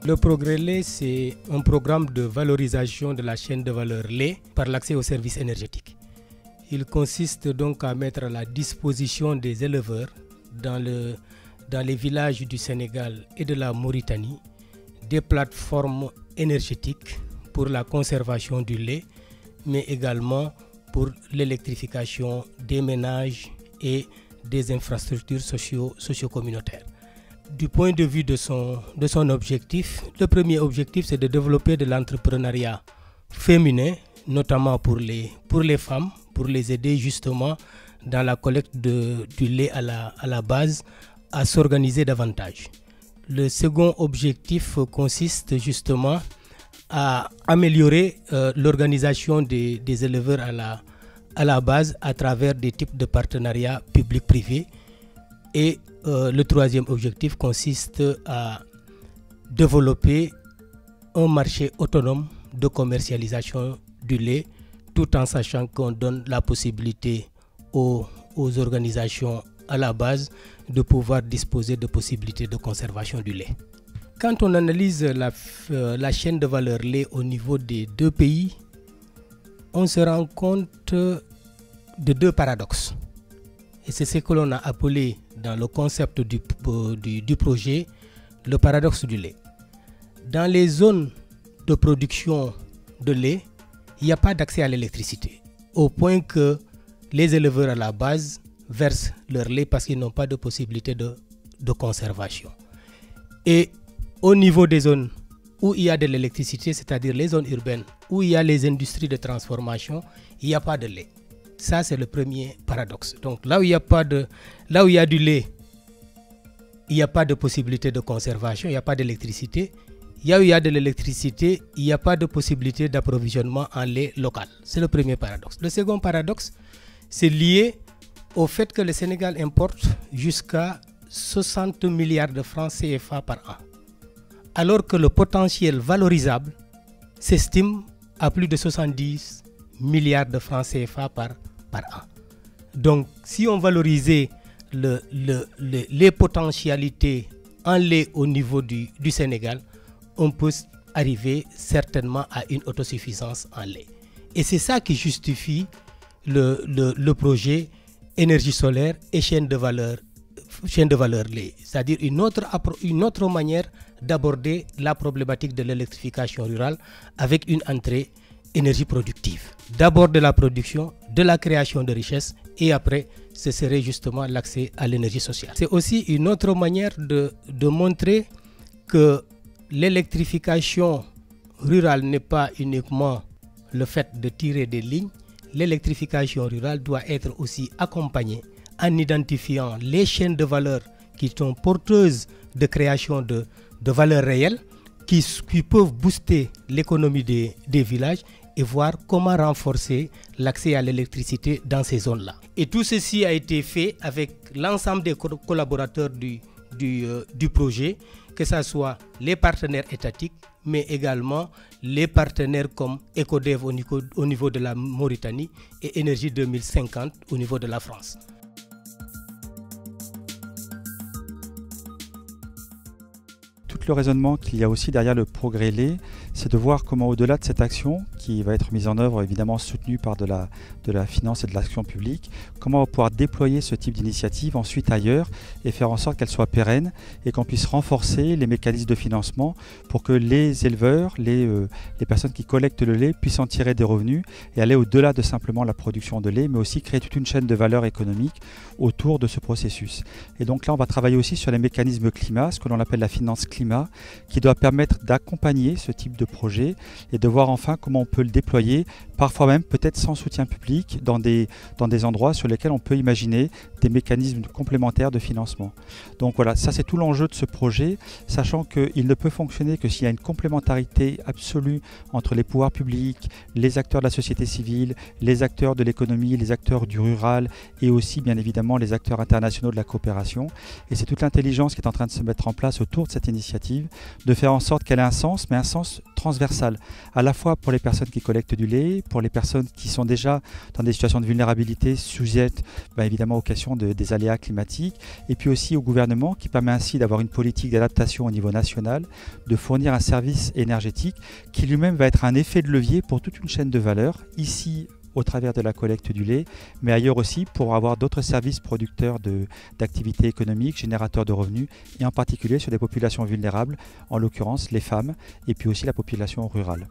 Le Progrès Lait, c'est un programme de valorisation de la chaîne de valeur lait par l'accès aux services énergétiques. Il consiste donc à mettre à la disposition des éleveurs dans les villages du Sénégal et de la Mauritanie des plateformes énergétiques pour la conservation du lait, mais également pour l'électrification des ménages et des infrastructures socio-communautaires. Du point de vue de son objectif, le premier objectif, c'est de développer de l'entrepreneuriat féminin, notamment pour les femmes, pour les aider justement dans la collecte du lait à la base à s'organiser davantage. Le second objectif consiste justement à améliorer l'organisation des éleveurs à la base à travers des types de partenariats public-privé. Et le troisième objectif consiste à développer un marché autonome de commercialisation du lait, tout en sachant qu'on donne la possibilité aux organisations à la base de pouvoir disposer de possibilités de conservation du lait. Quand on analyse la chaîne de valeur lait au niveau des deux pays, on se rend compte de deux paradoxes. Et c'est ce que l'on a appelé dans le concept du projet le paradoxe du lait. Dans les zones de production de lait, il n'y a pas d'accès à l'électricité, au point que les éleveurs à la base versent leur lait parce qu'ils n'ont pas de possibilité de conservation. Et au niveau des zones où il y a de l'électricité, c'est-à-dire les zones urbaines, où il y a les industries de transformation, il n'y a pas de lait. Ça, c'est le premier paradoxe. Donc là où il y a du lait, il n'y a pas de possibilité de conservation, il n'y a pas d'électricité. Là où il y a de l'électricité, il n'y a pas de possibilité d'approvisionnement en lait local. C'est le premier paradoxe. Le second paradoxe, c'est lié au fait que le Sénégal importe jusqu'à 60 milliards de francs CFA par an, alors que le potentiel valorisable s'estime à plus de 70 milliards de francs CFA par an. Donc, si on valorisait les potentialités en lait au niveau du Sénégal, on peut arriver certainement à une autosuffisance en lait. Et c'est ça qui justifie le projet énergie solaire et chaîne de valeur lait. C'est-à-dire une autre manière d'aborder la problématique de l'électrification rurale avec une entrée énergie productive. D'abord de la production, de la création de richesses et après, ce serait justement l'accès à l'énergie sociale. C'est aussi une autre manière de montrer que l'électrification rurale n'est pas uniquement le fait de tirer des lignes. L'électrification rurale doit être aussi accompagnée en identifiant les chaînes de valeur qui sont porteuses de création de valeurs réelles qui peuvent booster l'économie des villages et voir comment renforcer l'accès à l'électricité dans ces zones-là. Et tout ceci a été fait avec l'ensemble des collaborateurs du projet, que ce soit les partenaires étatiques, mais également les partenaires comme Ecodev au niveau de la Mauritanie et Énergie 2050 au niveau de la France. Tout le raisonnement qu'il y a aussi derrière le Progrès Lait, c'est de voir comment au-delà de cette action, qui va être mise en œuvre évidemment soutenue par de la finance et de l'action publique, comment on va pouvoir déployer ce type d'initiative ensuite ailleurs et faire en sorte qu'elle soit pérenne et qu'on puisse renforcer les mécanismes de financement pour que les éleveurs, les personnes qui collectent le lait puissent en tirer des revenus et aller au-delà de simplement la production de lait, mais aussi créer toute une chaîne de valeur économique autour de ce processus. Et donc là, on va travailler aussi sur les mécanismes climat, ce que l'on appelle la finance climat, qui doit permettre d'accompagner ce type de projet et de voir enfin comment on peut le déployer, parfois même peut-être sans soutien public, dans des endroits sur lesquels on peut imaginer des mécanismes complémentaires de financement. Donc voilà, ça c'est tout l'enjeu de ce projet, sachant qu'il ne peut fonctionner que s'il y a une complémentarité absolue entre les pouvoirs publics, les acteurs de la société civile, les acteurs de l'économie, les acteurs du rural et aussi bien évidemment les acteurs internationaux de la coopération. Et c'est toute l'intelligence qui est en train de se mettre en place autour de cette initiative, de faire en sorte qu'elle ait un sens, mais un sens transversal, à la fois pour les personnes qui collectent du lait, pour les personnes qui sont déjà dans des situations de vulnérabilité, sujettes évidemment aux questions l'adaptation des aléas climatiques, et puis aussi au gouvernement qui permet ainsi d'avoir une politique d'adaptation au niveau national, de fournir un service énergétique qui lui-même va être un effet de levier pour toute une chaîne de valeur, ici au travers de la collecte du lait, mais ailleurs aussi pour avoir d'autres services producteurs d'activités économiques, générateurs de revenus, et en particulier sur des populations vulnérables, en l'occurrence les femmes, et puis aussi la population rurale.